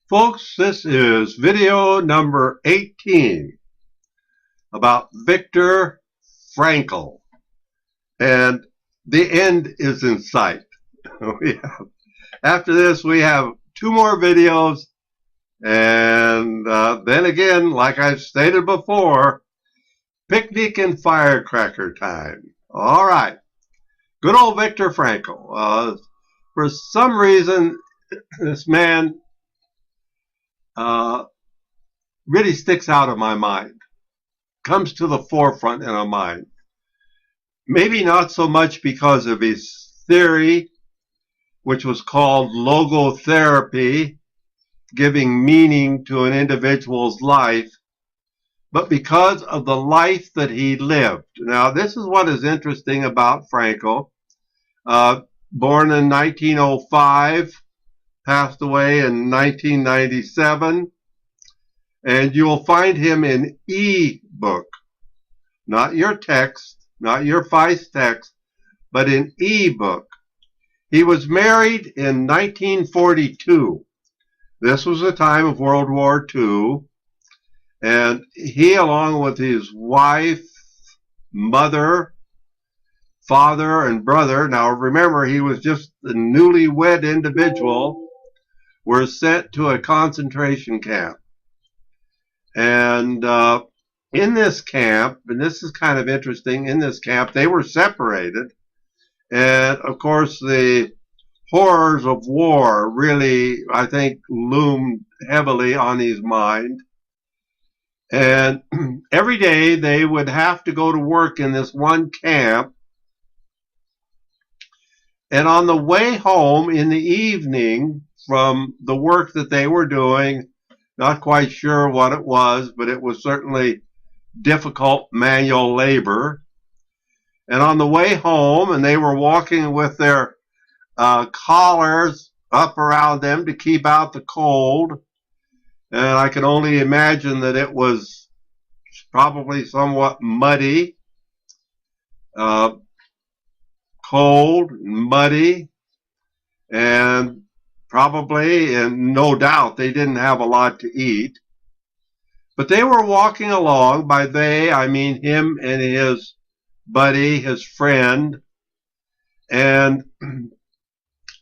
Folks, this is video number 18 about Viktor Frankl, and the end is in sight. After this, we have two more videos, and then again, like I've stated before, picnic and firecracker time. All right, good old Viktor Frankl. For some reason, this man really sticks out of my mind, comes to the forefront in our mind. Maybe not so much because of his theory, which was called logotherapy, giving meaning to an individual's life, but because of the life that he lived. Now, this is what is interesting about Frankl. Born in 1905, passed away in 1997, and you will find him in e-book, not your text, not your Feist text, but in e-book. He was married in 1942. This was the time of World War II, and he, along with his wife, mother, father, and brother, now remember he was just a newlywed individual, were sent to a concentration camp. And in this camp, and this is kind of interesting, in this camp they were separated, and of course the horrors of war really, I think, loomed heavily on his mind. And every day they would have to go to work in this one camp, and on the way home in the evening from the work that they were doing, not quite sure what it was, but it was certainly difficult manual labor. And on the way home, and they were walking with their collars up around them to keep out the cold. And I can only imagine that it was probably somewhat muddy, cold, muddy, and probably, and no doubt, they didn't have a lot to eat. But they were walking along. By they, I mean him and his buddy, his friend. And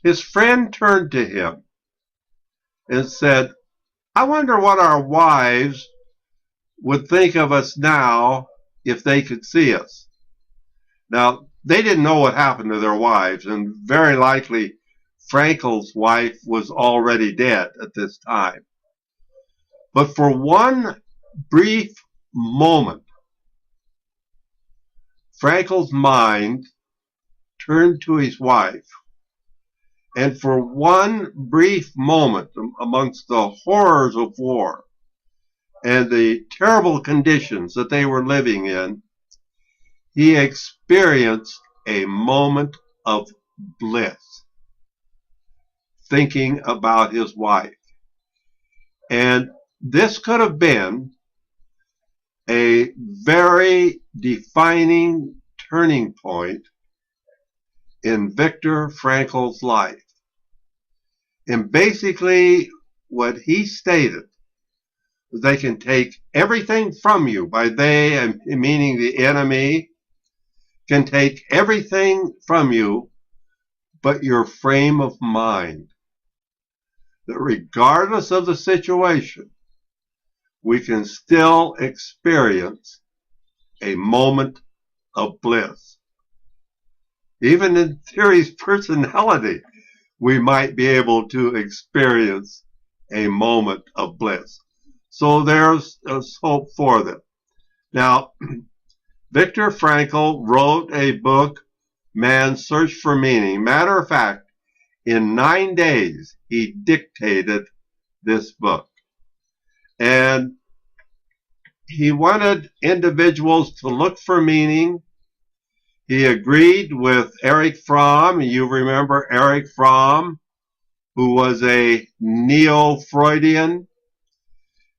his friend turned to him and said, "I wonder what our wives would think of us now if they could see us." Now, they didn't know what happened to their wives, and very likely Frankl's wife was already dead at this time. But for one brief moment, Frankl's mind turned to his wife. And for one brief moment, amongst the horrors of war and the terrible conditions that they were living in, he experienced a moment of bliss, thinking about his wife. And this could have been a very defining turning point in Viktor Frankl's life. And basically what he stated, they can take everything from you. By they, meaning the enemy, can take everything from you but your frame of mind. That regardless of the situation, we can still experience a moment of bliss. Even in Theory's personality, we might be able to experience a moment of bliss. So there's hope for them. Now, Viktor Frankl wrote a book, Man's Search for Meaning. Matter of fact, in 9 days, he dictated this book. And he wanted individuals to look for meaning. He agreed with Erich Fromm. You remember Erich Fromm, who was a neo-Freudian.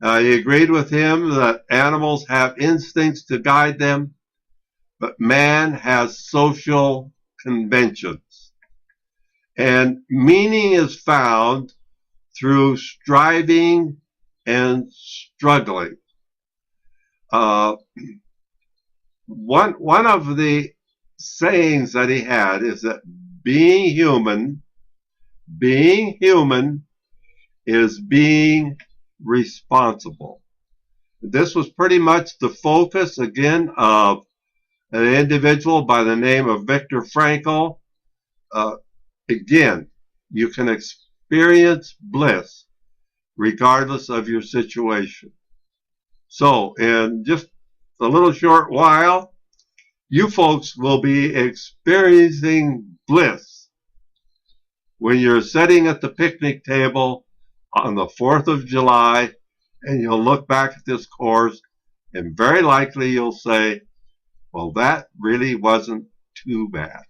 He agreed with him that animals have instincts to guide them, but man has social conventions. And meaning is found through striving and struggling. Uh, one of the sayings that he had is that being human is being responsible. This was pretty much the focus again of an individual by the name of Viktor Frankl. Again, you can experience bliss regardless of your situation. So, in just a little short while, you folks will be experiencing bliss when you're sitting at the picnic table on the 4th of July and you'll look back at this course and very likely you'll say, well, that really wasn't too bad.